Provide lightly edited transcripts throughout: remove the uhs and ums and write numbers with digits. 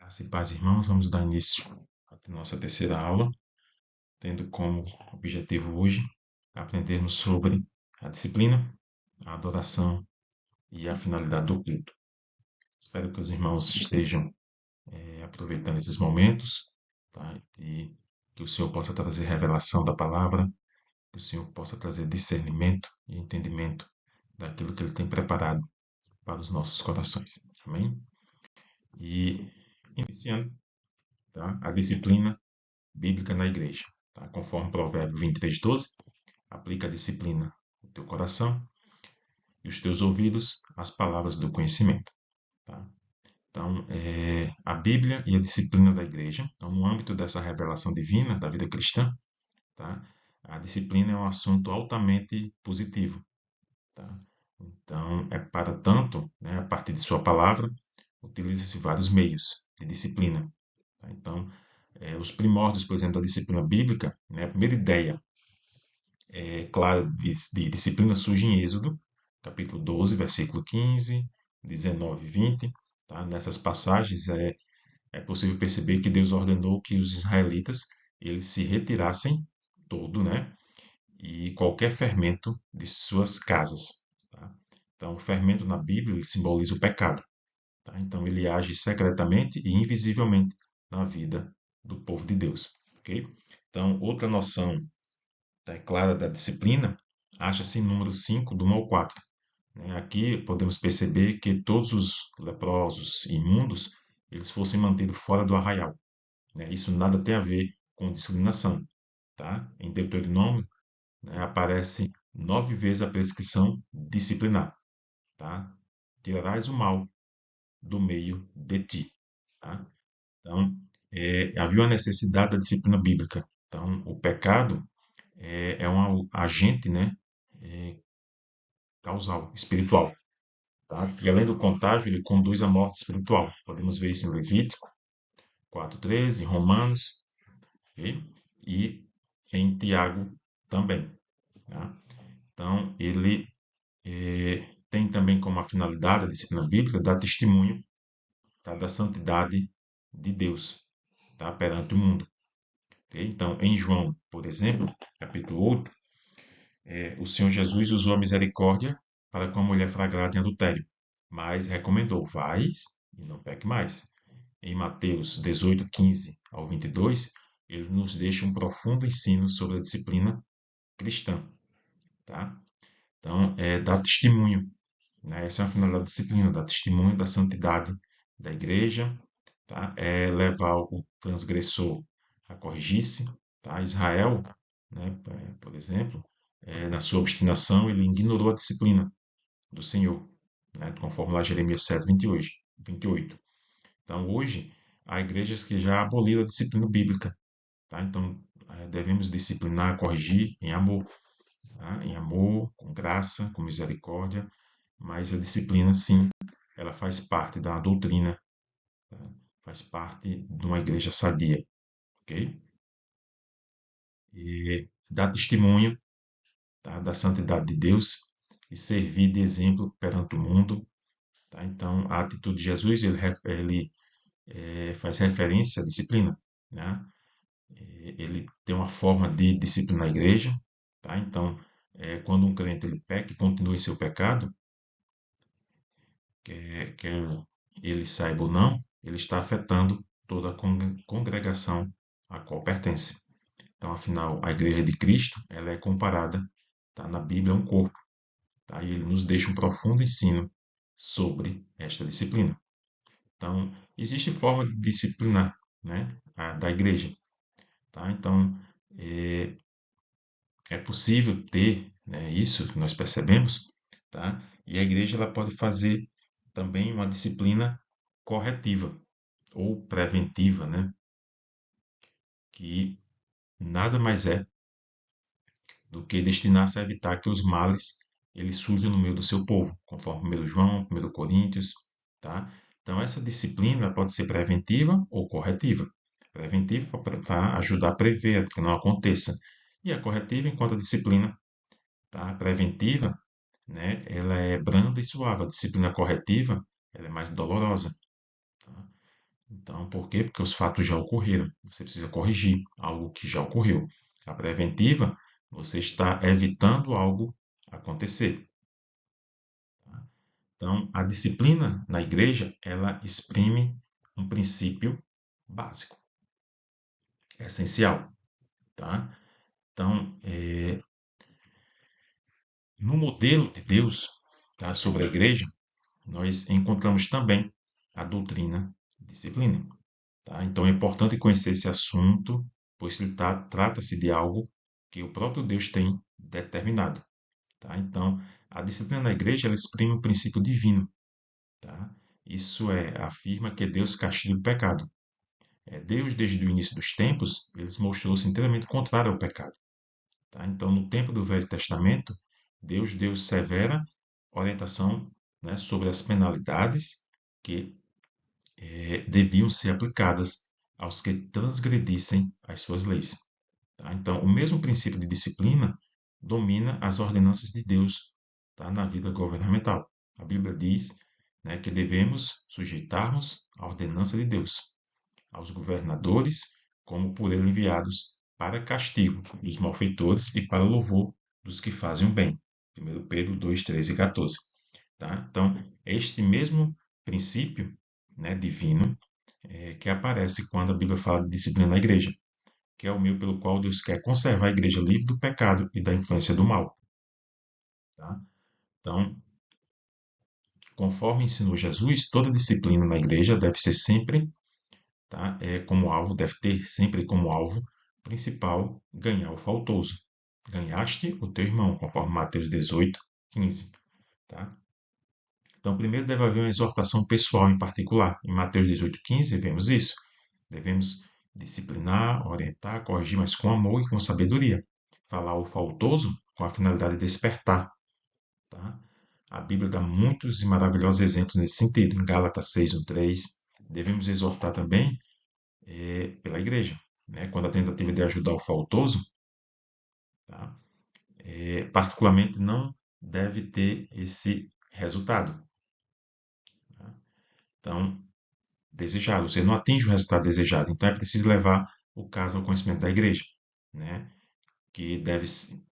Graça e paz, irmãos, vamos dar início à nossa terceira aula, tendo como objetivo hoje aprendermos sobre a disciplina, a adoração e a finalidade do culto. Espero que os irmãos estejam aproveitando esses momentos, tá? E que o Senhor possa trazer revelação da palavra, que o Senhor possa trazer discernimento e entendimento daquilo que Ele tem preparado para os nossos corações. Amém? E iniciando, tá? A disciplina bíblica na igreja. Tá? Conforme Provérbio 23:12, aplica a disciplina no teu coração e os teus ouvidos às palavras do conhecimento. Tá? Então, a Bíblia e a disciplina da igreja, então, no âmbito dessa revelação divina da vida cristã, tá? A disciplina é um assunto altamente positivo. Tá? Então, para tanto, né, a partir de sua palavra, utiliza-se vários meios de disciplina. Tá? Então, os primórdios, por exemplo, da disciplina bíblica, né, a primeira ideia clara de disciplina surge em Êxodo, capítulo 12, versículo 15, 19 e 20. Tá? Nessas passagens é possível perceber que Deus ordenou que os israelitas eles se retirassem todo, né? E qualquer fermento de suas casas. Tá? Então, o fermento na Bíblia ele simboliza o pecado. Tá? Então, ele age secretamente e invisivelmente na vida do povo de Deus. Okay? Então, outra noção clara da disciplina acha-se em número 5 do 1 ao 4. Né? Aqui podemos perceber que todos os leprosos e imundos eles fossem mantidos fora do arraial. Né? Isso nada tem a ver com discriminação. Tá? Em Deuteronômio, né, aparece 9 vezes a prescrição disciplinar. Tá? Tirarás o mal do meio de ti. Tá? Então, havia uma necessidade da disciplina bíblica. Então, o pecado é um agente, né, é, causal, espiritual, tá? E além do contágio, ele conduz à morte espiritual. Podemos ver isso em Levítico 4:13, em Romanos, ok? E em Tiago também. Tá? Então, ele tem também como a finalidade a disciplina bíblica dar testemunho, tá, da santidade de Deus, tá, perante o mundo. Okay? Então, em João, por exemplo, capítulo 8, o Senhor Jesus usou a misericórdia para com a mulher flagrada em adultério, mas recomendou: vais e não peque mais. Em Mateus 18:15 ao 22, ele nos deixa um profundo ensino sobre a disciplina cristã. Tá? Então, dar testemunho. Né? Essa é a finalidade da disciplina, dar testemunho da santidade da igreja, tá? É levar o transgressor a corrigir-se. Tá? Israel, né, por exemplo, na sua obstinação, ele ignorou a disciplina do Senhor, né, conforme lá Jeremias 7:28. Então, hoje, há igrejas que já aboliram a disciplina bíblica. Tá? Então, devemos disciplinar, corrigir em amor. Tá? Em amor, com graça, com misericórdia, mas a disciplina, sim, ela faz parte da doutrina, tá? Faz parte de uma igreja sadia, ok? E dar testemunho, tá, da santidade de Deus e servir de exemplo perante o mundo. Tá? Então, a atitude de Jesus ele faz referência à disciplina. Né? Ele tem uma forma de disciplinar a igreja. Tá? Então, quando um crente ele peca e continua em seu pecado, quer ele saiba ou não, ele está afetando toda a congregação a qual pertence. Então, afinal, a igreja de Cristo ela é comparada, tá, na Bíblia a um corpo. Tá? E ele nos deixa um profundo ensino sobre esta disciplina. Então, existe forma de disciplinar, né, da igreja. Tá? Então, é possível ter, né, isso que nós percebemos, tá? E a igreja ela pode fazer também uma disciplina corretiva ou preventiva, né? Que nada mais é do que destinar-se a evitar que os males eles surjam no meio do seu povo, conforme 1 João, 1 Coríntios, tá? Então essa disciplina pode ser preventiva ou corretiva. Preventiva para ajudar a prever que não aconteça. E a corretiva enquanto a disciplina, tá? Preventiva, né? Ela é branda e suave. A disciplina corretiva, ela é mais dolorosa. Tá? Então, por quê? Porque os fatos já ocorreram. Você precisa corrigir algo que já ocorreu. A preventiva, você está evitando algo acontecer. Tá? Então, a disciplina na igreja, ela exprime um princípio básico, essencial, tá? Então, no modelo de Deus, tá, sobre a igreja, nós encontramos também a doutrina disciplina. Tá? Então é importante conhecer esse assunto, pois trata-se de algo que o próprio Deus tem determinado. Tá? Então, a disciplina na igreja ela exprime um princípio divino. Tá? Isso afirma que Deus castiga o pecado. Deus, desde o início dos tempos, ele se mostrou-se inteiramente contrário ao pecado. Tá? Então, no tempo do Velho Testamento, Deus deu severa orientação, né, sobre as penalidades que deviam ser aplicadas aos que transgredissem as suas leis. Tá? Então, o mesmo princípio de disciplina domina as ordenanças de Deus, tá, na vida governamental. A Bíblia diz, né, que devemos sujeitar-nos à ordenança de Deus, aos governadores, como por ele enviados, para castigo dos malfeitores e para louvor dos que fazem o bem. 1 Pedro 2, 13 e 14. Tá? Então, é este mesmo princípio, né, divino que aparece quando a Bíblia fala de disciplina na igreja, que é o meio pelo qual Deus quer conservar a igreja livre do pecado e da influência do mal. Tá? Então, conforme ensinou Jesus, toda disciplina na igreja deve ser sempre, tá, como alvo, deve ter sempre como alvo principal ganhar o faltoso. Ganhaste o teu irmão, conforme Mateus 18, 15. Tá? Então, primeiro deve haver uma exortação pessoal em particular. Em Mateus 18, 15, vemos isso. Devemos disciplinar, orientar, corrigir, mas com amor e com sabedoria. Falar ao faltoso com a finalidade de despertar. Tá? A Bíblia dá muitos e maravilhosos exemplos nesse sentido. Em Gálatas 6, 1, 3, devemos exortar também pela igreja. Né? Quando a tentativa de ajudar o faltoso, tá? Particularmente não deve ter esse resultado. Tá? Então, desejado, você não atinge o resultado desejado. Então, é preciso levar o caso ao conhecimento da igreja. Né? Que deve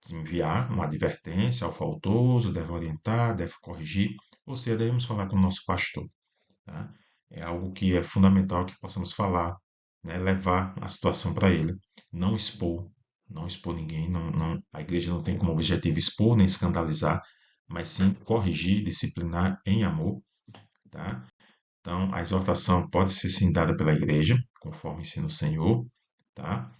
enviar uma advertência ao faltoso, deve orientar, deve corrigir, ou seja, devemos falar com o nosso pastor. Tá? É algo que é fundamental que possamos falar, né? Levar a situação para ele, não expor, não expor ninguém, a igreja não tem como objetivo expor nem escandalizar, mas sim corrigir, disciplinar em amor. Tá? Então, a exortação pode ser sim dada pela igreja, conforme ensina o Senhor. Tá?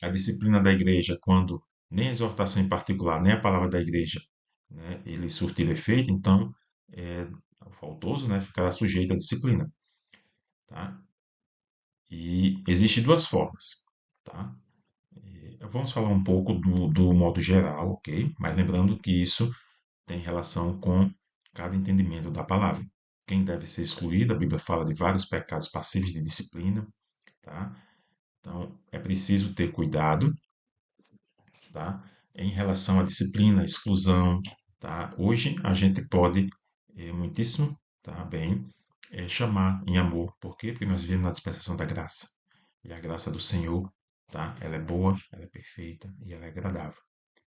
A disciplina da igreja, quando nem a exortação em particular, nem a palavra da igreja, né, ele surtir efeito, então o faltoso, né, ficará sujeito à disciplina. Tá? E existem duas formas. Tá? Vamos falar um pouco do modo geral, ok? Mas lembrando que isso tem relação com cada entendimento da palavra. Quem deve ser excluído, a Bíblia fala de vários pecados passíveis de disciplina. Tá? Então, é preciso ter cuidado, tá? Em relação à disciplina, à exclusão, tá? Hoje a gente pode muitíssimo, tá, bem, chamar em amor. Por quê? Porque nós vivemos na dispensação da graça. E a graça do Senhor, tá? Ela é boa, ela é perfeita e ela é agradável.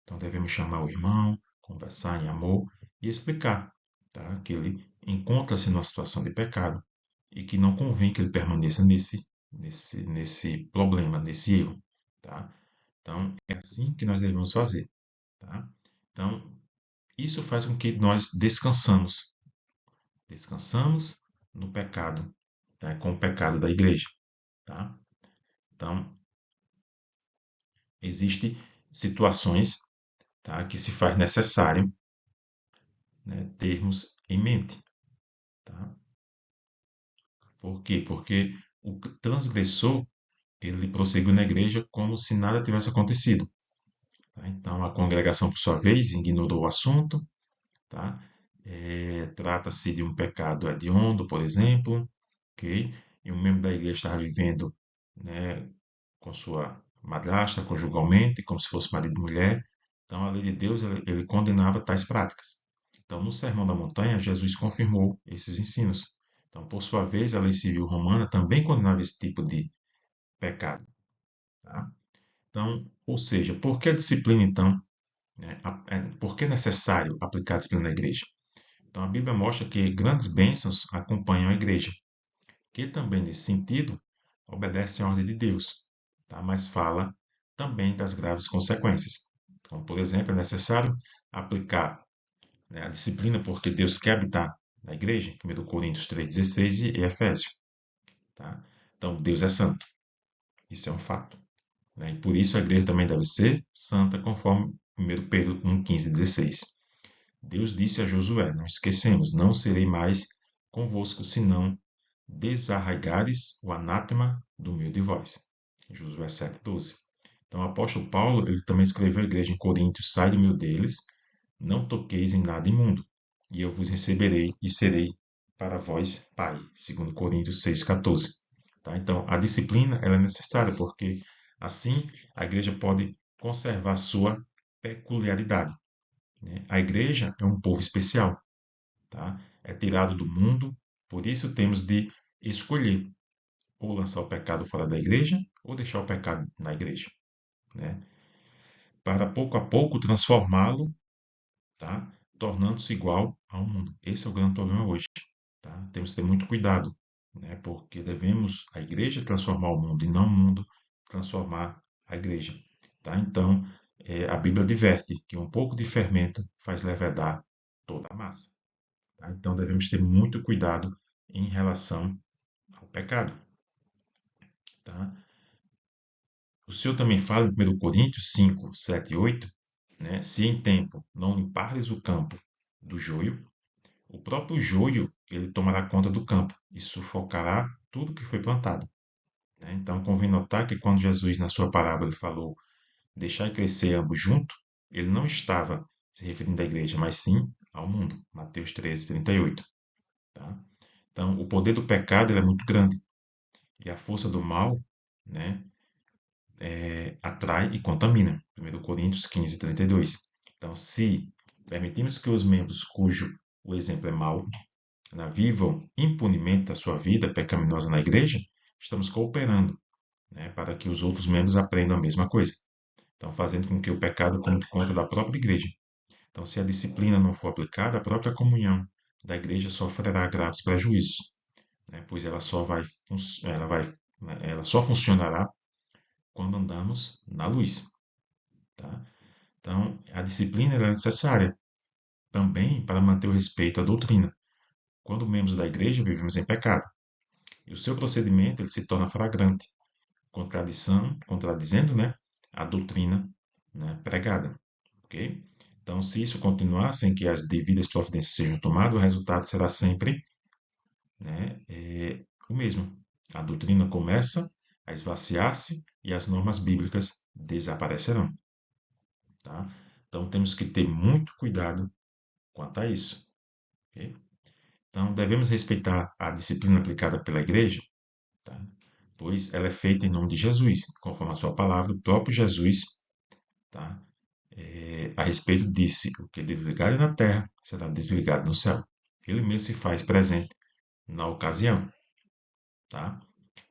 Então devemos chamar o irmão, conversar em amor e explicar, tá? Que ele encontra-se numa situação de pecado e que não convém que ele permaneça nesse problema, nesse erro, tá? Então, é assim que nós devemos fazer, tá? Então, isso faz com que nós descansamos no pecado, tá? Com o pecado da igreja, tá? Então, existem situações, tá? Que se faz necessário, né, termos em mente, tá? Por quê? Porque o transgressor, ele prosseguiu na igreja como se nada tivesse acontecido, tá? Então, a congregação, por sua vez, ignorou o assunto, tá? Trata-se de um pecado hediondo, por exemplo, ok? E um membro da igreja estava vivendo, né, com sua madrasta conjugalmente, como se fosse marido e mulher. Então, a lei de Deus ele condenava tais práticas. Então, no Sermão da Montanha, Jesus confirmou esses ensinos, Então, por sua vez, a lei civil romana também condenava esse tipo de pecado. Tá? Então, ou seja, por que a disciplina, então, né? Por que é necessário aplicar a disciplina na igreja? Então, a Bíblia mostra que grandes bênçãos acompanham a igreja, que também, nesse sentido, obedece à ordem de Deus, tá? Mas fala também das graves consequências. Então, por exemplo, é necessário aplicar, né, a disciplina porque Deus quer habitar na igreja, 1 Coríntios 3,16 e Efésios. Tá? Então, Deus é santo, isso é um fato. Né? E por isso a igreja também deve ser santa, conforme 1 Pedro 1,15 e 16. Deus disse a Josué: Não esquecemos, não serei mais convosco, senão desarraigares o anátema do meio de vós. Josué 7,12. Então, o apóstolo Paulo ele também escreveu à igreja em Coríntios: Sai do meio deles, não toqueis em nada imundo, e eu vos receberei e serei para vós pai. 2 Coríntios 6,14. Tá? Então, a disciplina ela é necessária, porque assim a igreja pode conservar sua peculiaridade. Né? A igreja é um povo especial, tá? É tirado do mundo, por isso temos de escolher ou lançar o pecado fora da igreja ou deixar o pecado na igreja, né? Para pouco a pouco transformá-lo, tá? Tornando-se igual ao mundo. Esse é o grande problema hoje, tá? Temos que ter muito cuidado, né? Porque devemos a igreja transformar o mundo e não o mundo transformar a igreja, tá? Então, a Bíblia adverte que um pouco de fermento faz levedar toda a massa. Tá? Então devemos ter muito cuidado em relação ao pecado. Tá? O Senhor também fala em 1 Coríntios 5, 7 e 8, né? Se em tempo não limpares o campo do joio, o próprio joio ele tomará conta do campo e sufocará tudo que foi plantado. Né? Então convém notar que quando Jesus, na sua parábola, ele falou deixar crescer ambos juntos, ele não estava se referindo à igreja, mas sim ao mundo. Mateus 13, 38. Tá? Então, o poder do pecado ele é muito grande. E a força do mal, né, atrai e contamina. 1 Coríntios 15, 32. Então, se permitimos que os membros cujo o exemplo é mau, né, vivam impunemente a sua vida pecaminosa na igreja, estamos cooperando, né, para que os outros membros aprendam a mesma coisa. Então, fazendo com que o pecado tome conta da própria igreja. Então, se a disciplina não for aplicada, a própria comunhão da igreja sofrerá graves prejuízos, né, pois ela só funcionará quando andamos na luz. Tá? Então, a disciplina é necessária também para manter o respeito à doutrina, quando membros da igreja vivemos em pecado. E o seu procedimento ele se torna flagrante, contradizendo, né, a doutrina, né, pregada. Okay? Então, se isso continuar sem que as devidas providências sejam tomadas, o resultado será sempre, né, o mesmo. A doutrina começa a esvaziar-se e as normas bíblicas desaparecerão. Tá? Então temos que ter muito cuidado quanto a isso. Okay? Então devemos respeitar a disciplina aplicada pela igreja, tá? Pois ela é feita em nome de Jesus, conforme a sua palavra, o próprio Jesus, tá? A respeito disse: o que desligado na terra será desligado no céu. Ele mesmo se faz presente na ocasião. Tá?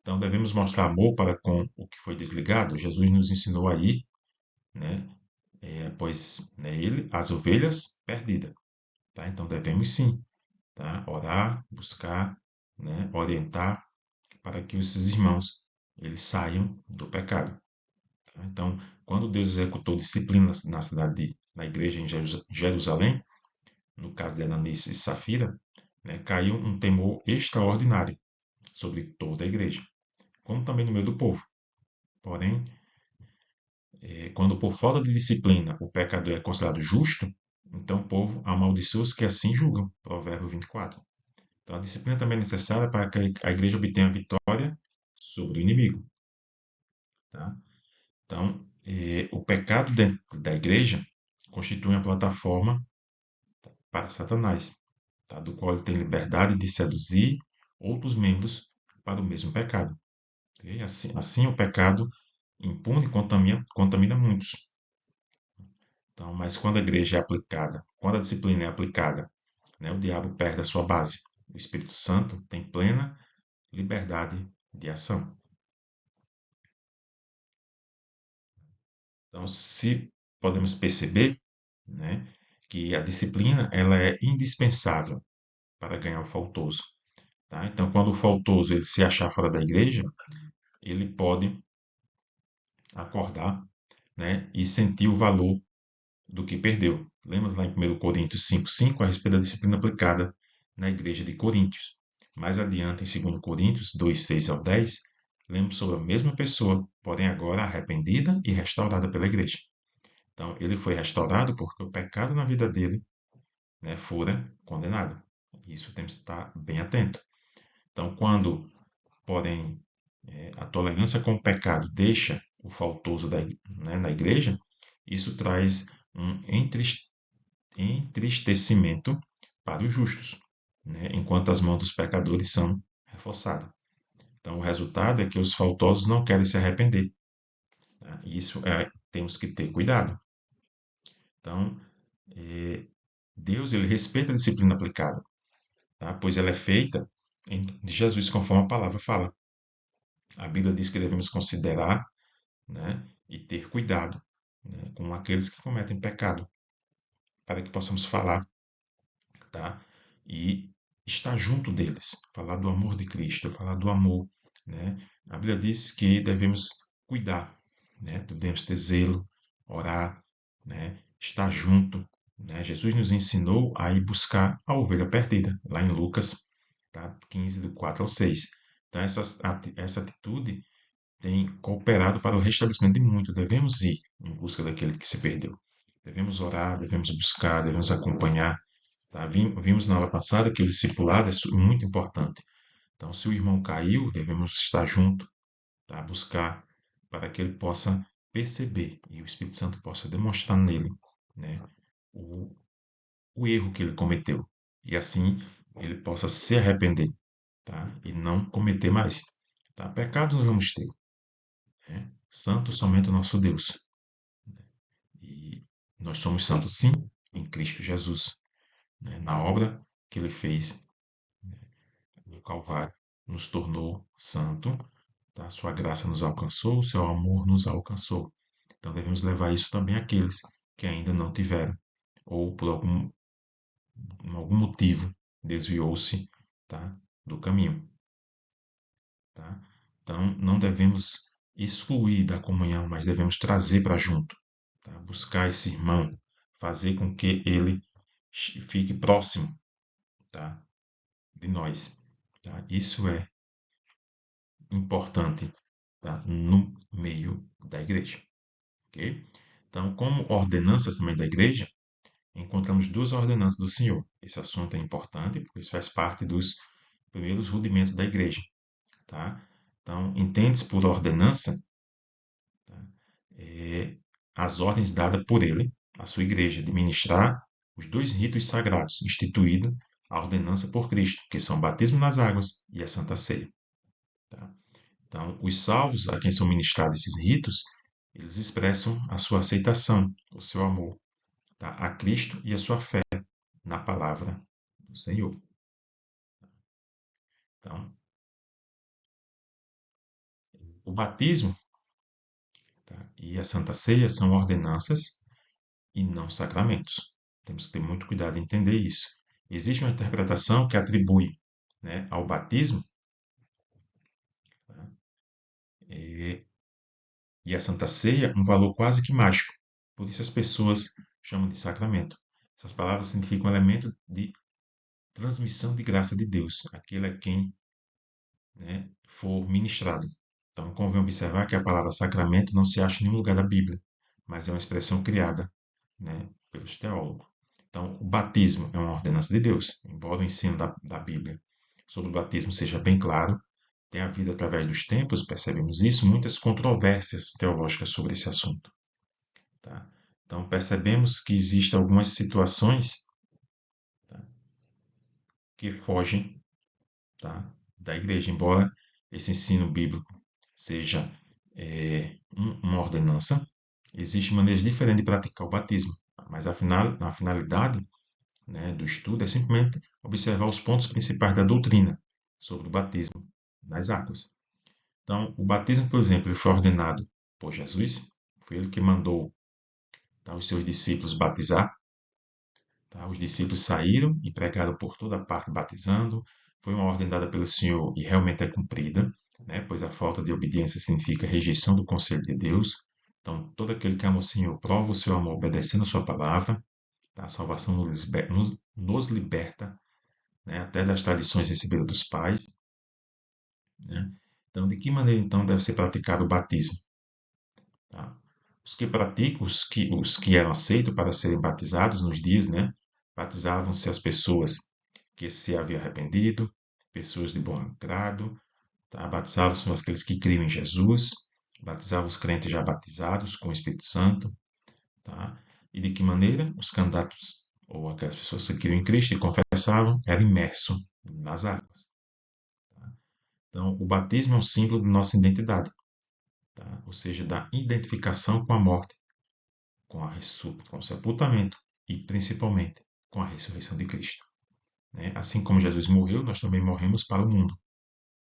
Então devemos mostrar amor para com o que foi desligado. Jesus nos ensinou a ir, né? Pois nele as ovelhas perdidas. Tá? Então devemos sim, tá? Orar, buscar, né? Orientar para que esses irmãos eles saiam do pecado. Tá? Então, quando Deus executou disciplina na cidade, na igreja em Jerusalém, no caso de Ananias e Safira, né? Caiu um temor extraordinário sobre toda a igreja, como também no meio do povo. Porém, quando por falta de disciplina o pecador é considerado justo, então o povo amaldiçoa os que assim julgam. Provérbio 24. Então a disciplina também é necessária para que a igreja obtenha a vitória sobre o inimigo. Tá? Então, o pecado dentro da igreja constitui uma plataforma para Satanás, tá? Do qual ele tem liberdade de seduzir outros membros para o mesmo pecado. Okay? Assim o pecado impune contamina muitos. Então, mas quando a igreja é aplicada, quando a disciplina é aplicada, né, o diabo perde a sua base. o Espírito Santo tem plena liberdade de ação. Então, se podemos perceber, né, que a disciplina ela é indispensável para ganhar o faltoso. Tá? Então, quando o faltoso ele se achar fora da igreja, ele pode acordar, né, e sentir o valor do que perdeu. Lemos lá em 1 Coríntios 5,5 a respeito da disciplina aplicada na igreja de Coríntios. Mais adiante, em 2 Coríntios 2,6 ao 10, lemos sobre a mesma pessoa, porém agora arrependida e restaurada pela igreja. Então, ele foi restaurado porque o pecado na vida dele, né, fora condenado. Isso temos que estar bem atento. Então, quando, porém, a tolerância com o pecado deixa o faltoso né, na igreja, isso traz um entristecimento para os justos, né, enquanto as mãos dos pecadores são reforçadas. Então, o resultado é que os faltosos não querem se arrepender. Tá? Isso temos que ter cuidado. Então, Deus ele respeita a disciplina aplicada, tá? Pois ela é feita de Jesus, conforme a palavra fala. A Bíblia diz que devemos considerar, né, e ter cuidado, né, com aqueles que cometem pecado, para que possamos falar, tá? E estar junto deles, falar do amor de Cristo, falar do amor, né? A Bíblia diz que devemos cuidar, né? Devemos ter zelo, orar, né? Estar junto, né? Jesus nos ensinou a ir buscar a ovelha perdida, lá em Lucas, tá? 15, do 4 ao 6. Então, essa atitude tem cooperado para o restabelecimento de muito. Devemos ir em busca daquele que se perdeu. Devemos orar, devemos buscar, devemos acompanhar. Tá? Vimos na aula passada que o discipulado é muito importante. Então, se o irmão caiu, devemos estar junto, tá? Buscar para que ele possa perceber e o Espírito Santo possa demonstrar nele, né, o, o erro que ele cometeu. E assim ele possa se arrepender, tá? E não cometer mais. Tá? Pecados nós vamos ter, né? Santo somente o nosso Deus. E nós somos santos, sim, em Cristo Jesus, né? Na obra que ele fez no Calvário, nos tornou santo, tá? Sua graça nos alcançou, seu amor nos alcançou. Então devemos levar isso também àqueles que ainda não tiveram, ou por algum motivo desviou-se, tá, do caminho. Tá? Então não devemos excluir da comunhão, mas devemos trazer para junto, tá? Buscar esse irmão, fazer com que ele fique próximo, tá, de nós. Tá? Isso é importante, tá, no meio da igreja. Okay? Então, como ordenanças também da igreja, encontramos duas ordenanças do Senhor. Esse assunto é importante porque isso faz parte dos primeiros rudimentos da igreja. Tá? Então, entende-se por ordenança, tá, as ordens dadas por ele à sua igreja de ministrar os dois ritos sagrados instituídos a ordenança por Cristo, que são o batismo nas águas e a Santa Ceia. Tá? Então, os salvos a quem são ministrados esses ritos, eles expressam a sua aceitação, o seu amor, tá, a Cristo e a sua fé na palavra do Senhor. Então, o batismo, tá, e a Santa Ceia são ordenanças e não sacramentos. Temos que ter muito cuidado em entender isso. Existe uma interpretação que atribui, né, ao batismo, tá, e a Santa Ceia um valor quase que mágico. Por isso as pessoas chamam de sacramento. Essas palavras significam um elemento de transmissão de graça de Deus. Aquele a quem, né, for ministrado. Então, convém observar que a palavra sacramento não se acha em nenhum lugar da Bíblia, mas é uma expressão criada, né, pelos teólogos. Então, o batismo é uma ordenança de Deus, embora o ensino da Bíblia sobre o batismo seja bem claro, tem havido através dos tempos, percebemos isso, muitas controvérsias teológicas sobre esse assunto. Tá? Então, percebemos que existem algumas situações, tá, que fogem, tá, da igreja, embora esse ensino bíblico seja uma ordenança, existem maneiras diferentes de praticar o batismo, mas a finalidade, né, do estudo é simplesmente observar os pontos principais da doutrina sobre o batismo nas águas. Então, o batismo, por exemplo, ele foi ordenado por Jesus, foi ele que mandou, tá, os seus discípulos batizar. Tá? Os discípulos saíram e pregaram por toda parte batizando. Foi uma ordem dada pelo Senhor e realmente é cumprida, né? Pois a falta de obediência significa rejeição do conselho de Deus. Então, todo aquele que ama o Senhor prova o seu amor obedecendo a sua palavra. Tá? A salvação nos liberta, né? Até das tradições recebidas dos pais. Né? Então, de que maneira então deve ser praticado o batismo? Tá? Os que praticam, os que eram aceitos para serem batizados nos dias, né? Batizavam-se as pessoas que se haviam arrependido, pessoas de bom agrado, tá? Batizavam-se aqueles que criam em Jesus, batizavam os crentes já batizados com o Espírito Santo, tá? E de que maneira os candidatos ou aquelas pessoas que criam em Cristo e confessavam eram imersos nas águas. Tá? Então, o batismo é um símbolo de nossa identidade, tá? Ou seja, da identificação com a morte, com o sepultamento e principalmente com a ressurreição de Cristo. Né? Assim como Jesus morreu, nós também morremos para o mundo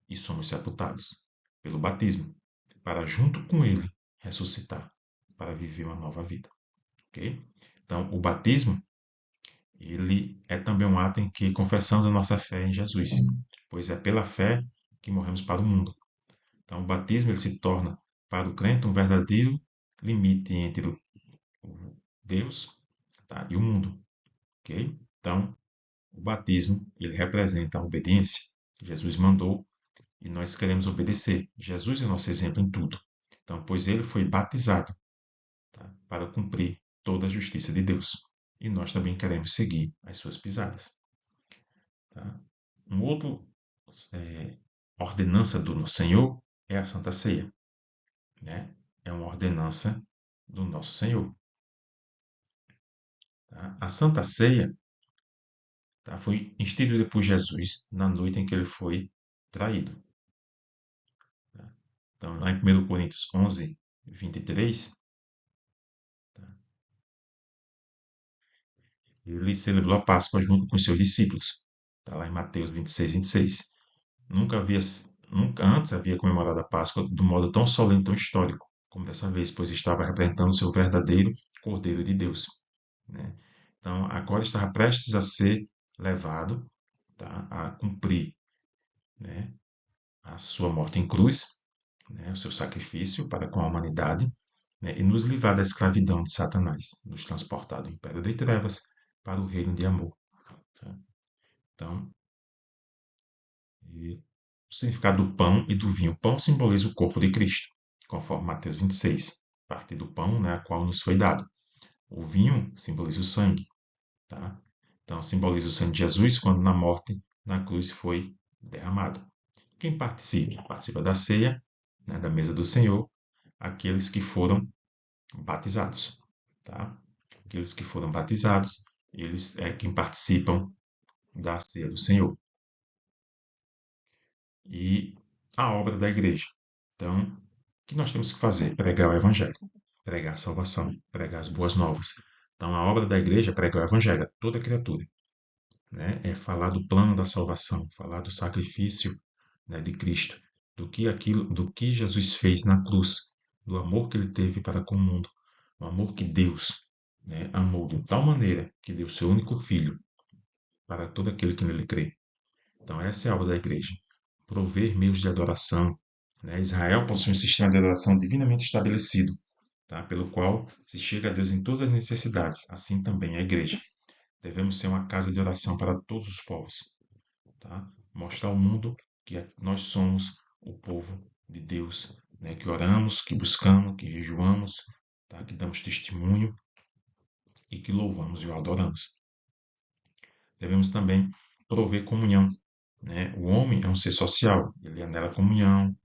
e somos sepultados pelo batismo, para junto com ele ressuscitar, para viver uma nova vida. Ok? Então, o batismo ele é também um ato em que confessamos a nossa fé em Jesus, pois é pela fé que morremos para o mundo. Então, o batismo ele se torna para o crente um verdadeiro limite entre o Deus, tá, e o mundo. Ok? Então, o batismo ele representa a obediência. Jesus mandou e nós queremos obedecer. Jesus é o nosso exemplo em tudo. Então, pois ele foi batizado, tá, para cumprir toda a justiça de Deus. E nós também queremos seguir as suas pisadas. Tá? Um outro ordenança do Senhor é a Santa Ceia. Né? É uma ordenança do nosso Senhor. Tá? A Santa Ceia, tá, foi instituída por Jesus na noite em que ele foi traído. Tá? Então, lá em 1 Coríntios 11, 23, tá, ele celebrou a Páscoa junto com os seus discípulos. Está lá em Mateus 26, 26. Nunca havia, nunca antes havia comemorado a Páscoa de um modo tão solene, tão histórico, como dessa vez, pois estava representando o seu verdadeiro Cordeiro de Deus. Né? Então, agora estava prestes a ser levado, tá, a cumprir, né, a sua morte em cruz, né, o seu sacrifício para com a humanidade, né, e nos livrar da escravidão de Satanás, nos transportar do império de trevas para o reino de amor. Tá? Então, o significado do pão e do vinho. O pão simboliza o corpo de Cristo, conforme Mateus 26, a partir do pão, né, a qual nos foi dado. O vinho simboliza o sangue. Tá? Então, simboliza o sangue de Jesus quando na morte, na cruz, foi derramado. Quem participa? Participa da ceia, né, da mesa do Senhor, aqueles que foram batizados. Tá? Aqueles que foram batizados, eles é quem participam da ceia do Senhor. E a obra da igreja. Então, o que nós temos que fazer? Pregar o evangelho, pregar a salvação, pregar as boas novas. Então, a obra da igreja é pregar o evangelho a toda criatura. Né? É falar do plano da salvação, falar do sacrifício, né, de Cristo, do que Jesus fez na cruz, do amor que ele teve para com o mundo, o amor que Deus, né, amou de tal maneira que deu seu único filho para todo aquele que nele crê. Então essa é a obra da igreja, prover meios de adoração. Né? Israel possui um sistema de adoração divinamente estabelecido, tá? Pelo qual se chega a Deus em todas as necessidades, assim também a igreja. Devemos ser uma casa de oração para todos os povos, tá? Mostrar ao mundo que nós somos o povo de Deus, né? Que oramos, que buscamos, que jejuamos, tá? Que damos testemunho e que louvamos e o adoramos. Devemos também prover comunhão. Né? O homem é um ser social, ele anela comunhão,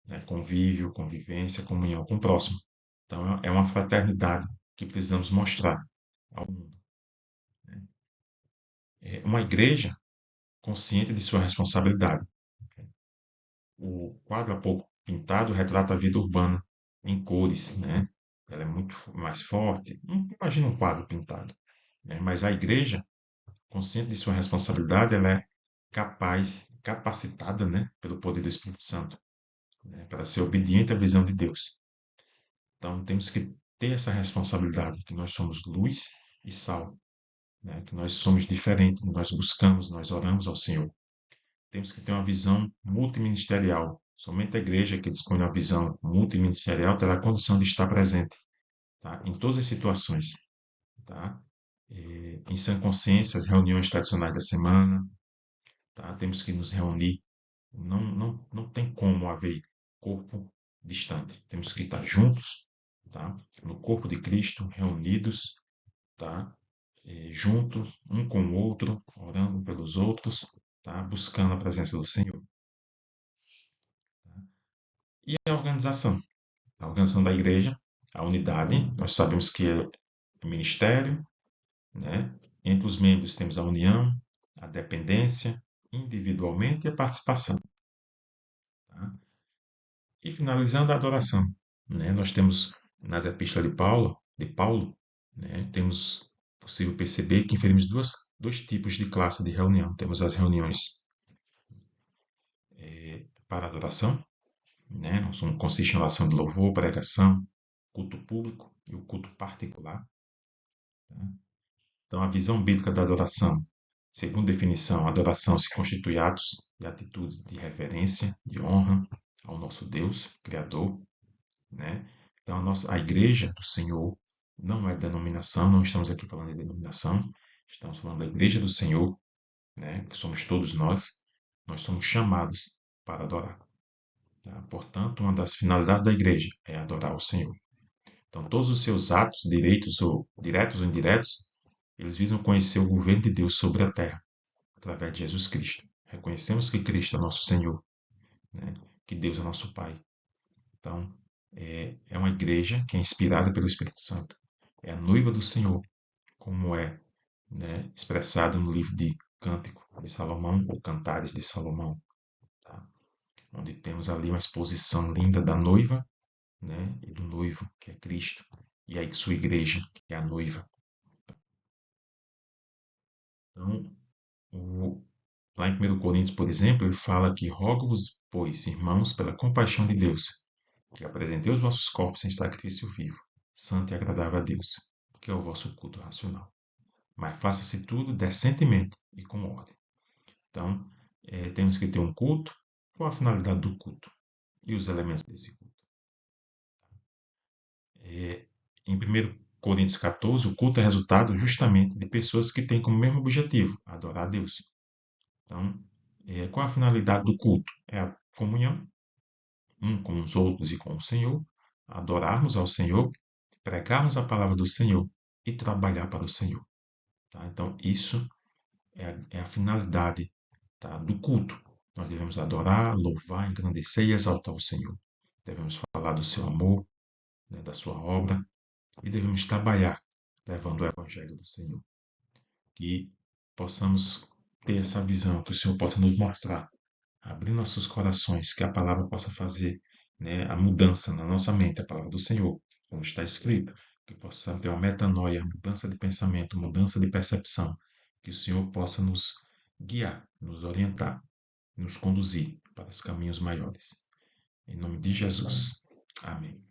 né? Convívio, convivência, comunhão com o próximo. Então é uma fraternidade que precisamos mostrar ao mundo. Né? É uma igreja consciente de sua responsabilidade. O quadro há pouco pintado retrata a vida urbana em cores, né? Ela é muito mais forte. Não imagina um quadro pintado, né? Mas a igreja consciente de sua responsabilidade, ela é capacitada, né, pelo poder do Espírito Santo, né, para ser obediente à visão de Deus. Então, temos que ter essa responsabilidade, que nós somos luz e sal, né, que nós somos diferentes, nós buscamos, nós oramos ao Senhor. Temos que ter uma visão multiministerial. Somente a igreja que dispõe de uma visão multiministerial terá condição de estar presente, tá, em todas as situações. Tá? Em sã consciência, as reuniões tradicionais da semana, tá? Temos que nos reunir. Não tem como haver corpo distante. Temos que estar juntos, tá? No corpo de Cristo, reunidos, tá? Juntos, um com o outro, orando pelos outros, tá? Buscando a presença do Senhor. Tá? E a organização da igreja, a unidade, nós sabemos que é ministério, né? Entre os membros temos a união, a dependência, individualmente e a participação. Tá? E finalizando a adoração, né? Nós temos nas epístolas de Paulo, né? Temos possível perceber que inferimos dois tipos de classe de reunião. Temos as reuniões para adoração, né? Consiste em oração de louvor, pregação, culto público e o culto particular. Tá? Então, a visão bíblica da adoração, segundo definição, a adoração se constitui atos e atitudes de reverência, de honra ao nosso Deus, Criador, né? Então, a igreja do Senhor não é denominação, não estamos aqui falando de denominação, estamos falando da igreja do Senhor, né? Que somos todos nós somos chamados para adorar. Tá? Portanto, uma das finalidades da igreja é adorar o Senhor. Então, todos os seus atos, diretos ou indiretos, eles visam conhecer o governo de Deus sobre a terra, através de Jesus Cristo. Reconhecemos que Cristo é nosso Senhor, né? Que Deus é nosso Pai. Então, é uma igreja que é inspirada pelo Espírito Santo. É a noiva do Senhor, como é, né, expressado no livro de Cântico de Salomão, ou Cantares de Salomão, tá? Onde temos ali uma exposição linda da noiva, né, e do noivo, que é Cristo, e aí sua igreja, que é a noiva. Então, o, lá em 1 Coríntios, por exemplo, ele fala que rogo-vos, pois, irmãos, pela compaixão de Deus, que apresentei os vossos corpos em sacrifício vivo, santo e agradável a Deus, que é o vosso culto racional. Mas faça-se tudo decentemente e com ordem. Então, temos que ter um culto. Qual a finalidade do culto? E os elementos desse culto? Em 1 Coríntios 14, o culto é resultado justamente de pessoas que têm como mesmo objetivo adorar a Deus. Então, qual a finalidade do culto? É a comunhão, um com os outros e com o Senhor, adorarmos ao Senhor, pregarmos a palavra do Senhor e trabalhar para o Senhor. Tá? Então, isso é a finalidade, tá, do culto. Nós devemos adorar, louvar, engrandecer e exaltar o Senhor. Devemos falar do seu amor, né, da sua obra, e devemos trabalhar levando o Evangelho do Senhor. Que possamos ter essa visão, que o Senhor possa nos mostrar, abrir nossos corações, que a palavra possa fazer, né, a mudança na nossa mente, a palavra do Senhor, como está escrito, que possamos ter uma metanoia, mudança de pensamento, mudança de percepção, que o Senhor possa nos guiar, nos orientar, nos conduzir para os caminhos maiores. Em nome de Jesus. Amém.